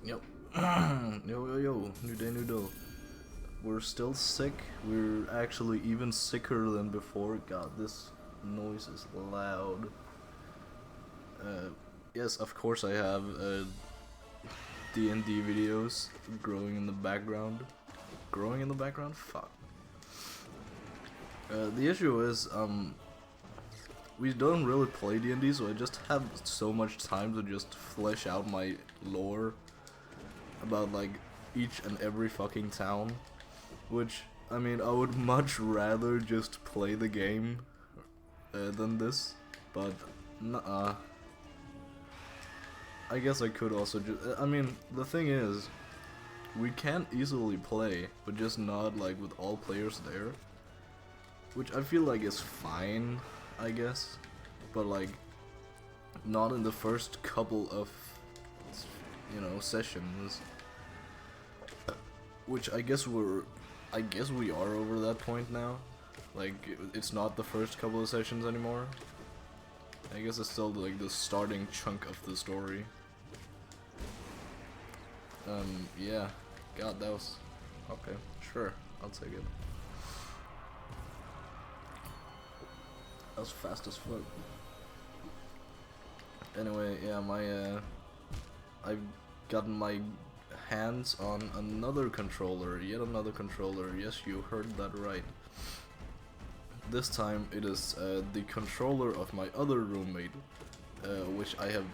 Yep. Yo, new day, new dough. We're still sick. We're actually even sicker than before. God, this noise is loud. Yes, of course I have D&D videos growing in the background. Growing in the background? Fuck. The issue is, we don't really play D&D, so I just have so much time to just flesh out my lore about, like, each and every fucking town. Which, I mean, I would much rather just play the game than this, but nuh-uh. I guess I could also just, I mean, the thing is, we can easily play, but just not, like, with all players there. Which I feel like is fine, I guess, but, like, not in the first couple of, you know, sessions. Which I guess we are over that point now. Like, it's not the first couple of sessions anymore. I guess it's still, like, the starting chunk of the story. Yeah. God, that was... Okay, sure, I'll take it. That was fast as fuck. Anyway, yeah, I've gotten my hands on another controller, yet another controller. Yes, you heard that right. This time it is the controller of my other roommate, which I have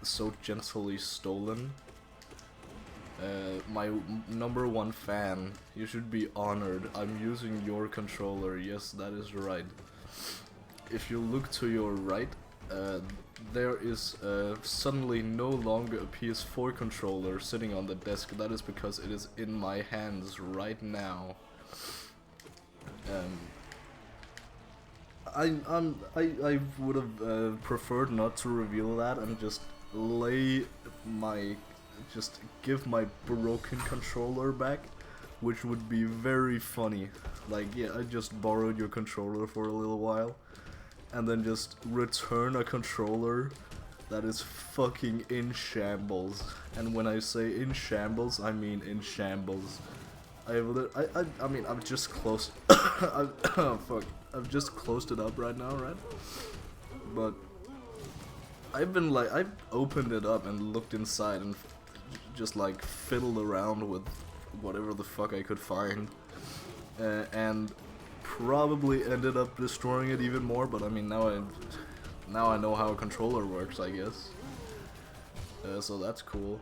so gently stolen. My #1 fan, you should be honored. I'm using your controller. Yes, that is right. If you look to your right, there is suddenly no longer a PS4 controller sitting on the desk. That is because it is in my hands right now. I would have preferred not to reveal that and just give my broken controller back, which would be very funny. Like, yeah, I just borrowed your controller for a little while, and then just return a controller that is fucking in shambles. And when I say in shambles, I mean in shambles. I mean, I've just closed. I've just closed it up right now, right? But I've opened it up and looked inside and just like fiddled around with whatever the fuck I could find, and probably ended up destroying it even more. But I mean, now I know how a controller works, I guess. So that's cool.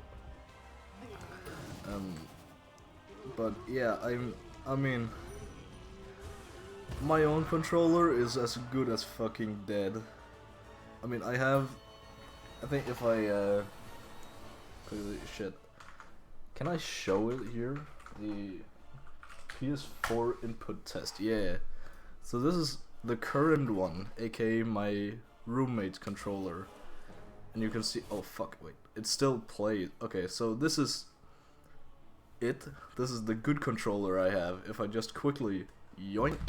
But yeah, I mean, my own controller is as good as fucking dead. I mean, I think if I shit. Can I show it here? The PS4 input test, yeah. So this is the current one, aka my roommate's controller. And you can see, oh fuck, wait, it still plays. Okay, so this is it. This is the good controller I have. If I just quickly yoink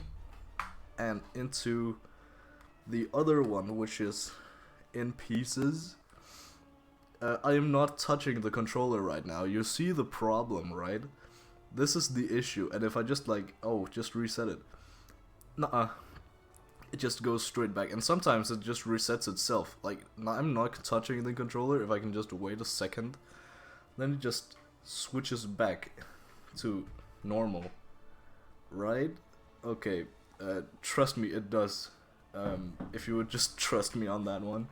and into the other one, which is in pieces. I am not touching the controller right now. You see the problem, right? This is the issue, and if I just like, just reset it. Nuh-uh. It just goes straight back, and sometimes it just resets itself. Like, I'm not touching the controller. If I can just wait a second, then it just switches back to normal. Right? Okay, trust me, it does. If you would just trust me on that one.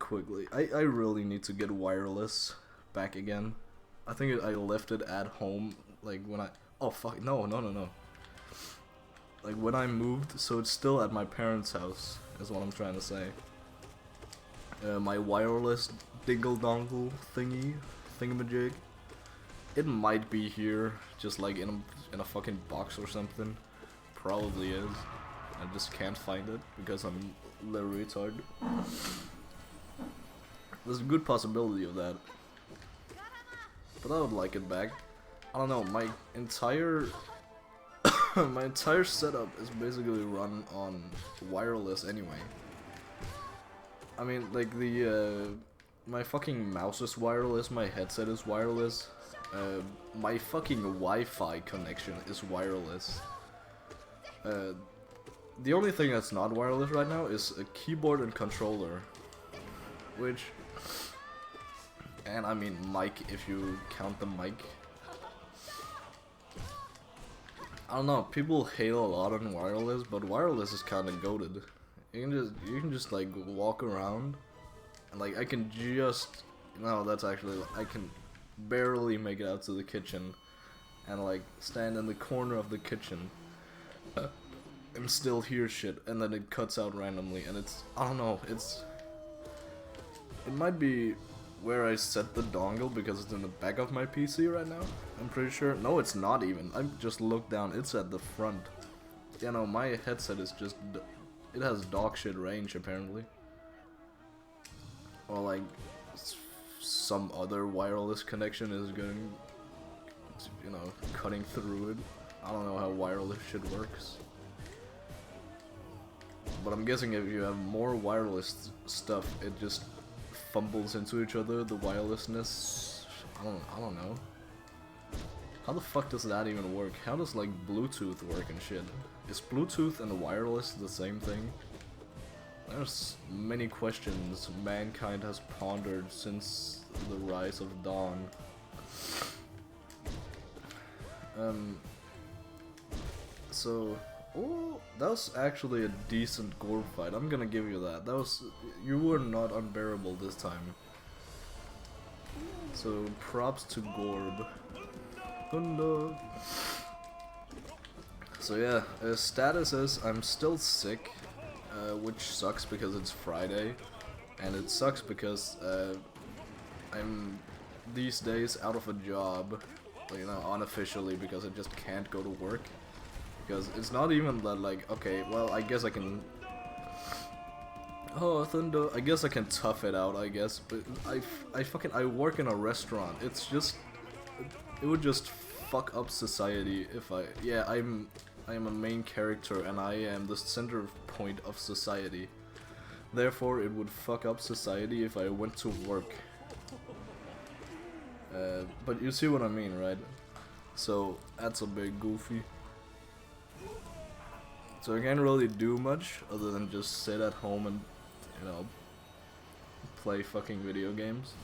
Quickly. I really need to get wireless back again. I think I left it at home, like when I... Oh fuck, no. Like when I moved, so it's still at my parents' house, is what I'm trying to say. My wireless dingle-dongle thingamajig. It might be here, just like in a fucking box or something. Probably is. I just can't find it, because I'm literally retarded. There's a good possibility of that. But I would like it back. I don't know, my entire my entire setup is basically run on wireless anyway. I mean, like the my fucking mouse is wireless, my headset is wireless, my fucking Wi-Fi connection is wireless. The only thing that's not wireless right now is a keyboard and controller, which, and I mean mic if you count the mic. I don't know, people hate a lot on wireless, but wireless is kinda goated. You can just like walk around, and like I can just, no, that's actually, I can barely make it out to the kitchen, and like stand in the corner of the kitchen, and still hear shit, and then it cuts out randomly, and it's, I don't know, it might be where I set the dongle because it's in the back of my PC right now. I'm pretty sure. No, it's not even. I just looked down. It's at the front. You know, my headset is just, it has dog shit range apparently. Or like some other wireless connection is going, you know, cutting through it. I don't know how wireless shit works. But I'm guessing if you have more wireless stuff, it just fumbles into each other, the wirelessness. I don't know. How the fuck does that even work? How does like Bluetooth work and shit? Is Bluetooth and wireless the same thing? There's many questions mankind has pondered since the rise of dawn. So, oh, that was actually a decent Gorb fight. I'm gonna give you that. That was, you were not unbearable this time. So props to Gorb. Oh no. So yeah, status is I'm still sick, which sucks because it's Friday, and it sucks because I'm these days out of a job, you know, unofficially, because I just can't go to work. Because it's not even that, like, okay, well, I guess I can, oh, Thunder, I guess I can tough it out, I guess, but I work in a restaurant. It's just, it would just fuck up society if yeah, I am a main character and I am the center point of society. Therefore, it would fuck up society if I went to work. But you see what I mean, right? So, that's a bit goofy. So I can't really do much other than just sit at home and, you know, play fucking video games.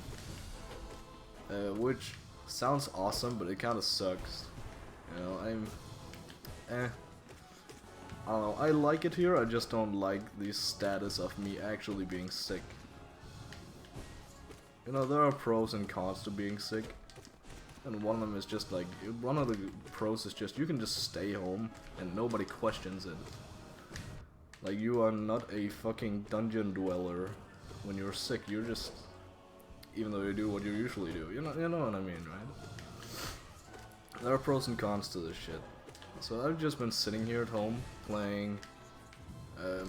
Which sounds awesome, but it kinda sucks. You know, I don't know, I like it here, I just don't like the status of me actually being sick. You know, there are pros and cons to being sick. And one of them is just like, one of the pros is just, you can just stay home and nobody questions it. Like, you are not a fucking dungeon dweller when you're sick, you're just, even though you do what you usually do, you know what I mean, right? There are pros and cons to this shit. So I've just been sitting here at home, playing,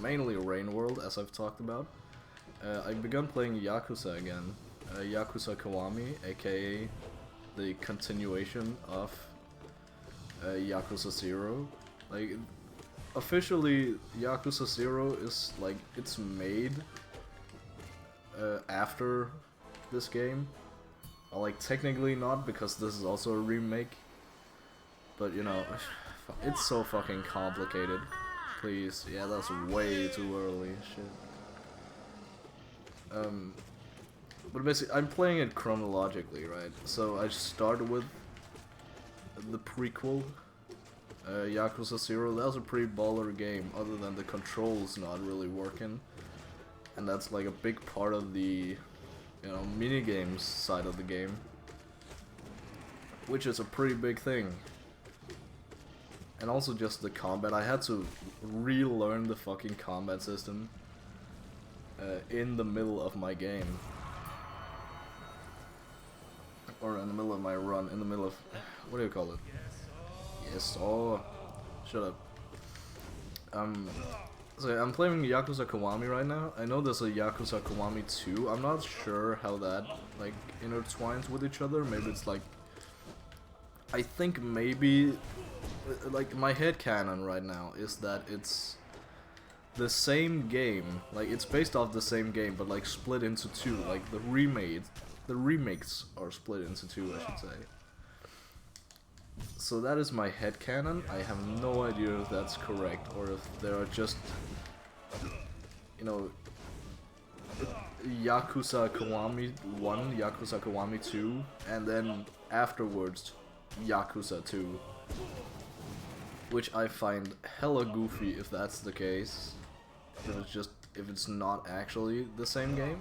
mainly Rain World, as I've talked about. I've begun playing Yakuza again, Yakuza Kiwami, aka the continuation of Yakuza 0. Like, officially, Yakuza 0 is like, it's made after this game. Well, like, technically not, because this is also a remake. But, you know, it's so fucking complicated. Please, yeah, that's way too early, shit. But basically, I'm playing it chronologically, right? So I started with the prequel, Yakuza 0. That was a pretty baller game, other than the controls not really working. And that's like a big part of the, you know, minigames side of the game. Which is a pretty big thing. And also just the combat. I had to relearn the fucking combat system in the middle of my game. Or in the middle of my run, in the middle of, what do you call it? Yes, oh, shut up. So I'm playing Yakuza Kiwami right now. I know there's a Yakuza Kiwami 2. I'm not sure how that, like, intertwines with each other. Maybe it's like, I think maybe, like, my headcanon right now is that it's the same game. Like, it's based off the same game, but like split into two. Like the remakes are split into two, I should say. So that is my headcanon. I have no idea if that's correct or if there are just, you know, Yakuza Kiwami 1, Yakuza Kiwami 2, and then afterwards Yakuza 2. Which I find hella goofy if that's the case. If it's not actually the same game.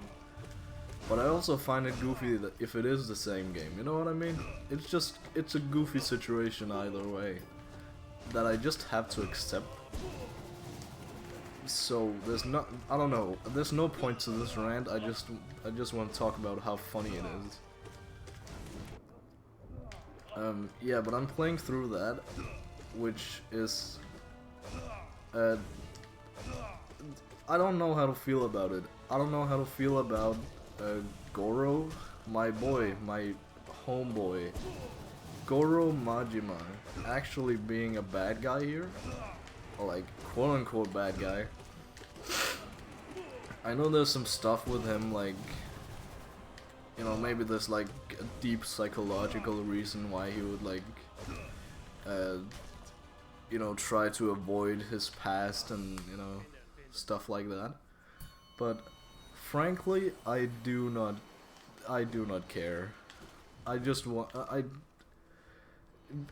But I also find it goofy that if it is the same game, you know what I mean? It's a goofy situation either way. That I just have to accept. So I don't know, there's no point to this rant, I just want to talk about how funny it is. Yeah, but I'm playing through that, which is, I don't know how to feel about it. I don't know how to feel about Goro, my boy, my homeboy, Goro Majima, actually being a bad guy here. Like, quote-unquote bad guy. I know there's some stuff with him, like, you know, maybe there's like a deep psychological reason why he would like, you know, try to avoid his past and, you know, stuff like that. But frankly, I do not care. I just want,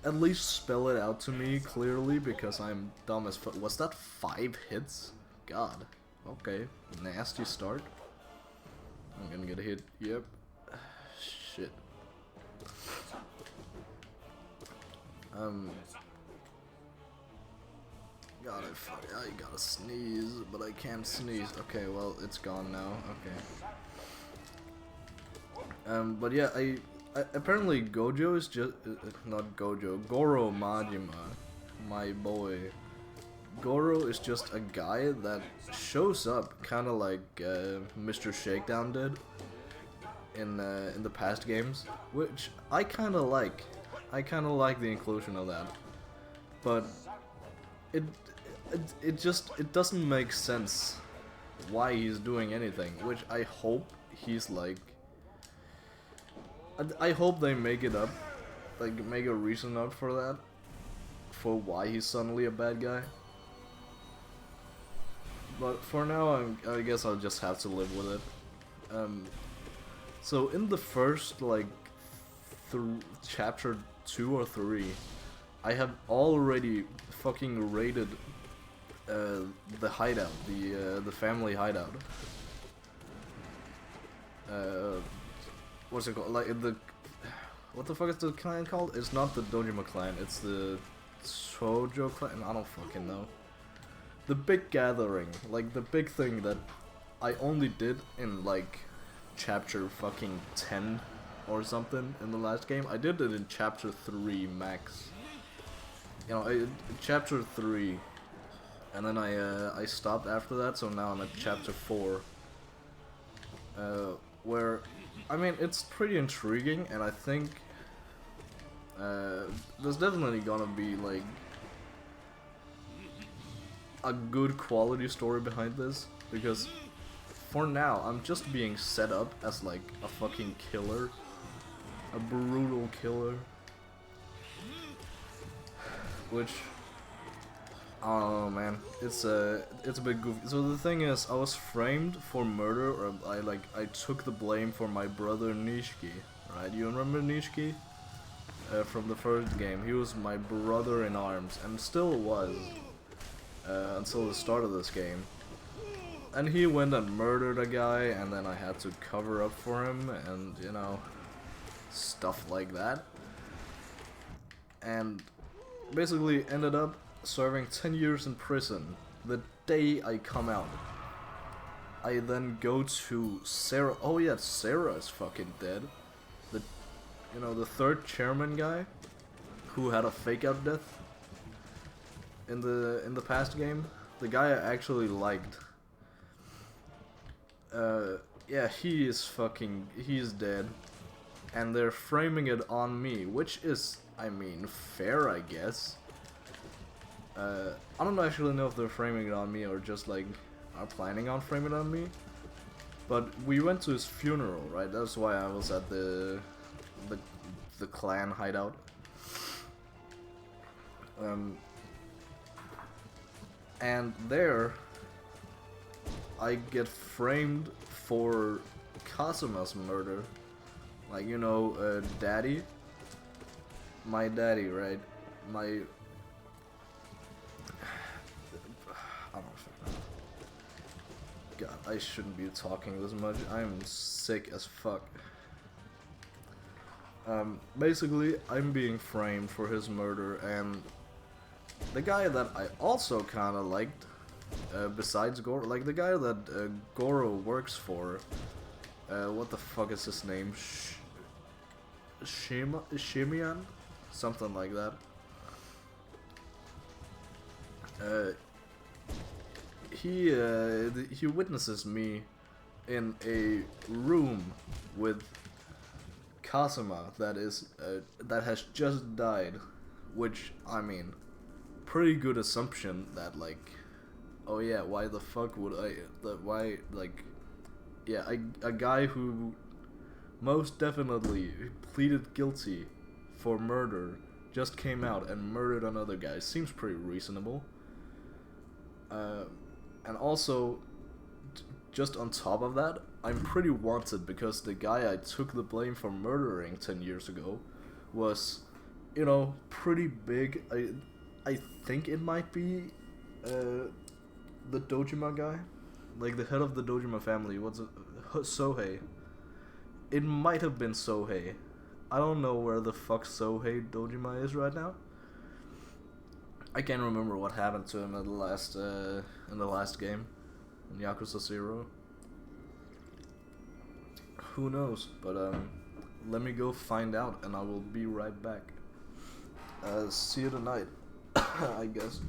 at least spell it out to me clearly, because I'm dumb as fuck. Was that 5 hits? God. Okay. Nasty start. I'm gonna get a hit. Yep. Shit. God, I gotta sneeze, but I can't sneeze. Okay, well, it's gone now. Okay. But yeah, apparently Gojo is just, not Gojo, Goro Majima, my boy. Goro is just a guy that shows up, kind of like Mr. Shakedown did in the past games, which I kind of like. I kind of like the inclusion of that, but it doesn't make sense why he's doing anything. Which I hope he's like. I hope they make it up, like make a reason up for that, for why he's suddenly a bad guy. But for now, I guess I'll just have to live with it. So in the first like chapter 2 or 3, I have already fucking raided the hideout, the family hideout. What's it called? Like what the fuck is the clan called? It's not the Dojima clan. It's the Shoujo clan. I don't fucking know. The big gathering, like the big thing that I only did in like chapter fucking 10 or something in the last game. I did it in chapter 3 max. You know, chapter 3, and then I stopped after that. So now I'm at chapter 4, where, I mean, it's pretty intriguing, and I think there's definitely gonna be like a good quality story behind this, because for now I'm just being set up as like a fucking killer, a brutal killer, which, oh man, it's a bit goofy. So the thing is, I was framed for murder, or I took the blame for my brother Nishiki, right? You remember Nishiki from the first game? He was my brother in arms, and still was. Until the start of this game. And he went and murdered a guy, and then I had to cover up for him, and, you know, stuff like that. And basically ended up serving 10 years in prison the day I come out. I then go to Sarah. Oh yeah, Sarah is fucking dead. You know, the third chairman guy who had a fake out death in the past game, the guy I actually liked. Yeah, he's dead, and they're framing it on me, which is, I mean, fair, I guess. I don't actually know if they're framing it on me or just like are planning on framing it on me. But we went to his funeral, right? That's why I was at the clan hideout. And there, I get framed for Kazuma's murder. Like, you know, daddy? My daddy, right? My... I don't know. God, I shouldn't be talking this much. I'm sick as fuck. Basically, I'm being framed for his murder, and the guy that I also kinda liked, besides Goro, like the guy that Goro works for, what the fuck is his name? Shimian? Something like that. He witnesses me in a room with Kazuma that has just died, which, I mean, pretty good assumption that, like, oh yeah, why the fuck would why, like, yeah, a guy who most definitely pleaded guilty for murder just came out and murdered another guy. Seems pretty reasonable. And also, just on top of that, I'm pretty wanted because the guy I took the blame for murdering 10 years ago was, you know, pretty big. I think it might be the Dojima guy, like the head of the Dojima family. What's it? Sohei. It might have been Sohei. I don't know where the fuck Sohei Dojima is right now. I can't remember what happened to him in the last game, in Yakuza 0. Who knows? But let me go find out, and I will be right back. See you tonight, I guess.